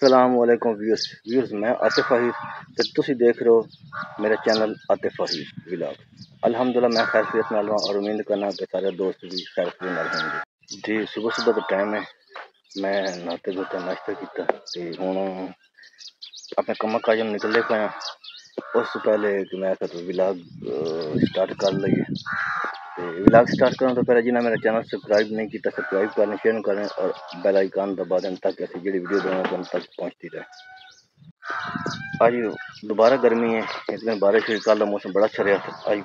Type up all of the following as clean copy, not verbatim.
अस्सलाम वालेकुम व्यूअर्स मैं आतिफ अहीर ते तुसी देख रहे हो मेरा चैनल आतिफ अहीर व्लॉग। अल्हम्दुलिल्लाह मैं खैरियत नाल और उम्मीद करना कि सारे दोस्त भी खैरियत नाल होंगे जी। सुबह सुबह का टाइम है, मैं नहाते धोते नाश्ता किया ते हुण अपने कम्मा काज निकलने पाया। उस पहले कि मैं व्लॉग स्टार्ट कर लईए। व्लॉग स्टार्ट करने तो पहले जिन्हें मेरा चैनल सब्सक्राइब नहीं किया सब्सक्राइब करें, शेयर करें और बेल आइकन दबा दें ताकि ऐसी जी वीडियो दोनों तुम तक पहुँचती रहे। आज दोबारा गर्मी है, इस दिन बारिश हुई, कल का मौसम बड़ा अच्छा रहा था। आज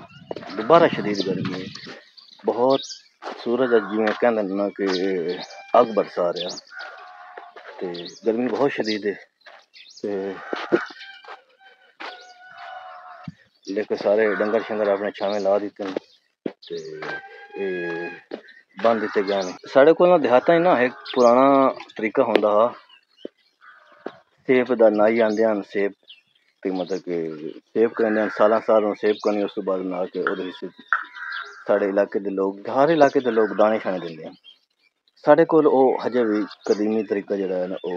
दोबारा शदीद गर्मी है, बहुत सूरज अज जिमें कहते ना कि अग बरसा रहा, तो गर्मी बहुत शदीद है। लेकिन सारे डंगर शंगर अपने छावे ला दिते हैं बंद दिते गए हैं। साढ़े को देहाता ना एक पुराना तरीका होंदा हा, सेब का नाई आंदे हैं, सेब मतलब कि सेब करेंगे साल साल सेब करने, उस बाद ना के साढ़े इलाके के लोग, हर इलाके के लोग दाने शाने देंगे हैं। साढ़े को हजे भी कदीमी तरीका जो है ना वो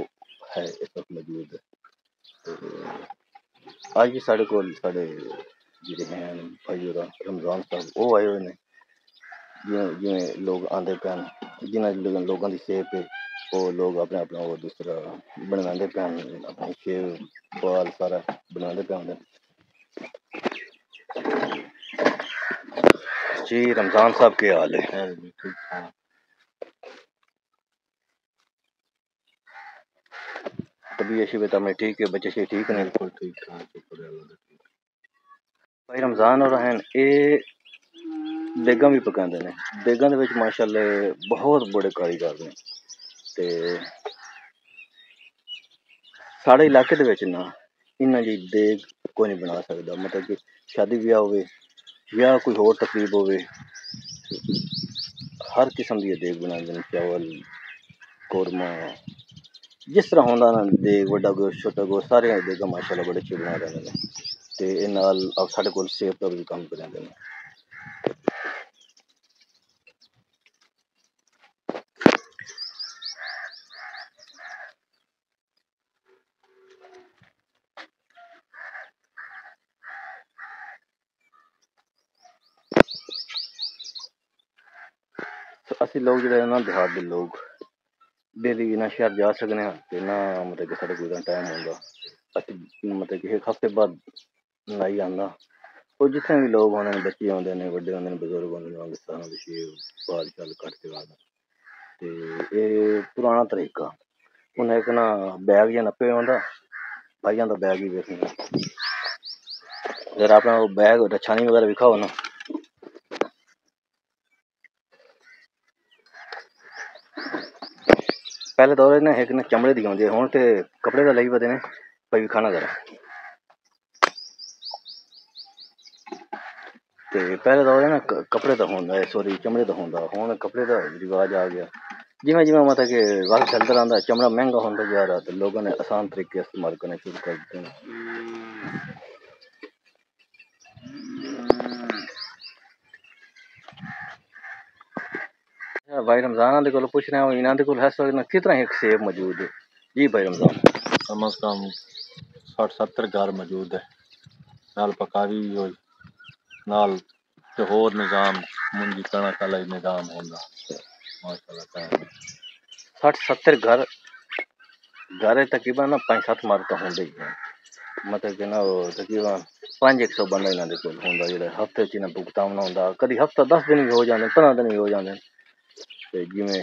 है, इस वक्त मौजूद है। तो अज भी साढ़े को साढ़े जो हैं भाई रमजान साहब वो आए हुए हैं, जिमें लोग आते पे जिन्होंने लोगों की सेब है वो लोग अपने अपना वो दूसरा बनाते पे अपने सेब बाल सारा बनाते पे आते जी। रमजान साहब के हाल है? तभी शिबत में ठीक है, बच्चे से ठीक नहीं, बिल्कुल ठीक ठाक। भाई रमजान और हैं ये देगा भी पकाते हैं, देगा माशाअल्लाह बहुत बड़े कारीगर ने। ते साढ़े इलाके ना इन्ना जी देग कोई नहीं बना सकता, मतलब कि शादी ब्याह हो या कोई होर तकरीब हो, हर किस्म की देग बनाते हैं, चावल कौरमा जिस तरह होंदा ना, देग वड्डा गोश्त छोटा गोश्त सारे देगा माशाअल्लाह बड़े अच्छे बना रहे हैं। ते नाल अब साढ़े कोल सेब का भी काम कराते हैं। असी लोग जो ना देहात के लोग डेली ना शहर जा सकने हैं ना, मतलब कि साढ़े कोई टाइम होगा असी मतलब कि एक हफ्ते बाद लाई आना। और जितने भी लोग आने, बच्चे आते हैं, बड़े आते हैं, बजुर्ग आते हैं, बाल चाल कट के आना। तो ये पुराना तरीका उन्हें एक ना बैग या नप्पे आता भाइयों का बैग ही देखना, अगर अपना वो बैग रछानी वगैरह विखाओ ना, पहले दौर ने एक ना चमड़े दी आती है, हूँ तो कपड़े का लाई बदे ने भाई खाना जरा। तो पहले दौर ना कपड़े का होंगे, सॉरी चमड़े का होंगे, हूँ कपड़े का रिवाज आ गया। जिमें जिमें मतलब कि वक्त चलता रहा, चमड़ा महंगा होता जा रहा, तो लोगों ने आसान तरीके इस्तेमाल करने शुरू कर दिए हैं। भाई रमजान को पूछ रहे हैं, इन्होंने को है कितना एक सेब मौजूद है जी भाई रमजान? कम अज कम 60-70 घर मौजूद है, नाल पकावी भी हुई, नाल ते होर निजाम मुंजी कणक वाला निजाम होंदा माशाअल्लाह। 60-70 घर घर तकरीबन ना 5-7 मर्द तो होंगे ही हैं, मतलब कि ना तकरीबन 500 बंदा इन्होंने को होंदा जेड़ा हफ्ते च इन्हें भुगतान होंदा, कभी हफ्ता 10 दिन भी हो जाते, 15 दिन भी हो जाते। तो जिमें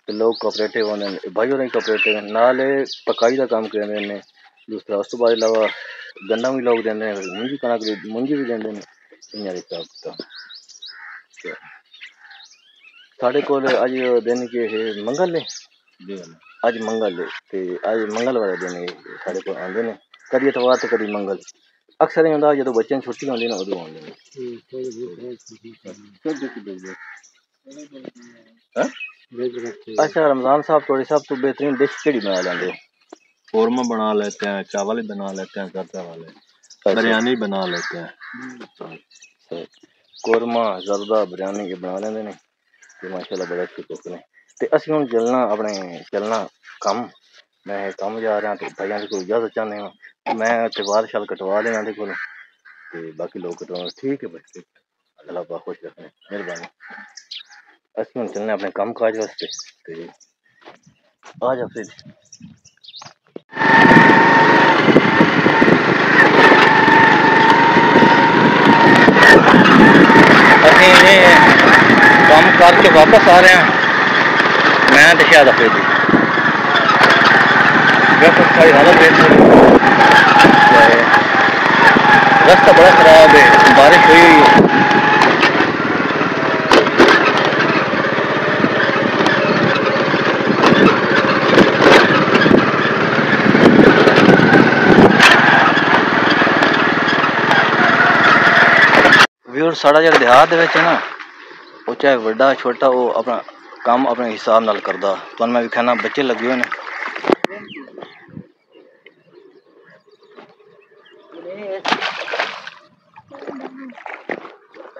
तो लोग कोऑपरेटिव होंगे, भाई होर कोऑपरेटिव नाल पकाई का काम करते हैं। दूसरा उस तो बाद अलावा गन्ना भी लोग देंगे, मुंजी कणक मुंजी भी देंगे, इन्हें हिसाब किताब। साढ़े को अज दिन के है मंगल है, अज मंगल है, तो अज मंगल वाले दिन साढ़े को आते हैं, कभी इतवार तो कभी मंगल। अक्सर ही होंगे जो बच्चों छुट्टी होंगी ना उदों आते हैं। अच्छा रमजान साहब थोड़ी सब तो बेहतरीन डिश केड़ी बना लेंगे? कौरमा बना लेते हैं, चावल भी बना लेते हैं, गर्दा वाले बिरयानी बना लेते हैं। कौरमा जरदा बिरयानी ये बना लेंगे ने, तो माशाल्लाह बड़े अच्छे कुक ने। तो असीं हुण चलना अपने चलना कम मैं कम जा रहा तो भाइयों को इजाजत चाहने हो मैं ते वाल शाल कटवा लेना दे कोल ते बाकी लोग कटवा ठीक है भाई अल्लाह पाक खुश रखने मेहरबानी असि हुन चलने अपने काम काज वास्ते ते आ जा फिर असि काम करके वापस आ रहे हैं मैं तो शायद फिर देखो सारी हालत देख रास्ता बड़ा खराब है बारिश हुई है व्यूअर साड़ा जो देहात ना वो चाहे बड़ा छोटा वो अपना काम अपने हिसाब नाल करदा तो मैं विखाना बच्चे लगे हुए ने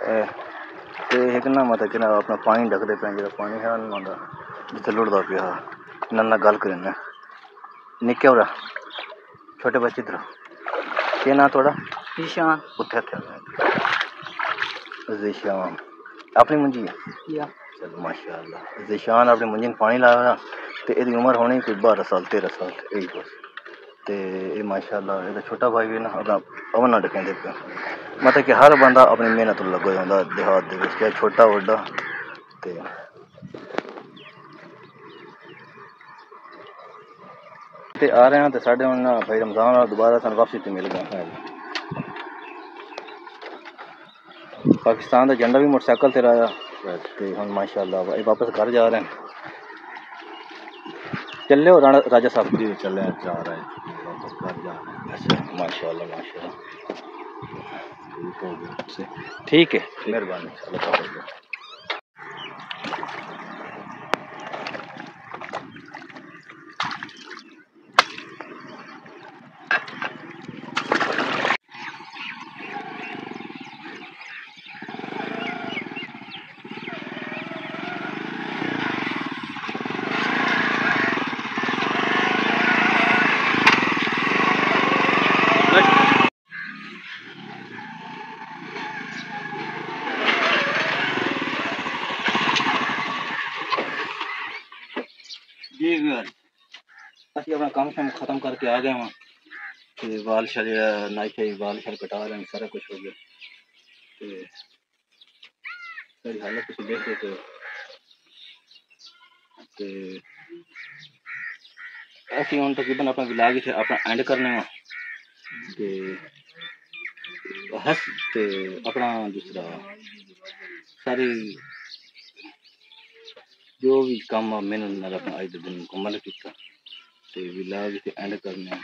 एक ना मतलब कि अपना पानी ढकते पे जो पानी है ना जिसे लुड़दा पिया नन्ना गल करना निक्के होरा छोटे बच्चे इधर क्या ना थोड़ा ईशान उत्थे ज़ीशान अपनी मुंजी है चलो माशाअल्लाह ज़ीशान अपनी मुंजी पानी लाया तो यदी उम्र होनी कोई 12 साल 13 साल यही बस तो ये माशाअल्लाह ये छोटा भाई भी ना अपना अवन ना डकेंदे पे मतलब कि हर बंदा अपनी मेहनत लग्गे होंदा देहात दे चाहे छोटा बड्डा ते आ रहे हैं तो साढ़े हुन भाई रमजान दोबारा सन वापसी ते मिल गए पाकिस्तान का झंडा भी मोटरसाइकिल ते लाया ते हुन माशाअल्लाह वापस घर जा रहे हैं चले हो राजा साहब जी चले जा रहे हैं वापस घर जा रहे हैं अच्छा माशाअल्लाह माशाअल्लाह ठीक है मेहरबानी अल्लाह जी असि अपना काम शाम खत्म करके आ गए वहाँ तो बाल शल नाई शाई बाल शल कटा रहे हैं सारा कुछ हो गया तो सारी हालत कुछ देख रहे थे असि हुन तकरीबन अपना विलाग इत्थे अपना एंड करने ते हस ते अपना दूसरा सारी जो भी काम मैंने अपना अज के दिन मुकम्मल किया तो विलाग इत्थे एंड करने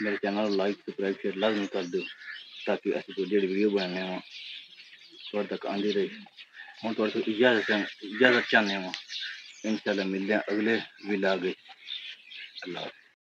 मेरे चैनल लाइक सब्सक्राइब शेयर लाजमी कर दो ताकि असि कोई जेह्ड़ी वीडियो बनाने थोड़े तक आंदी रही हूँ थोड़े इजाजत चाहने इंशाल्लाह मिलते हैं अगले विलाग अल्लाह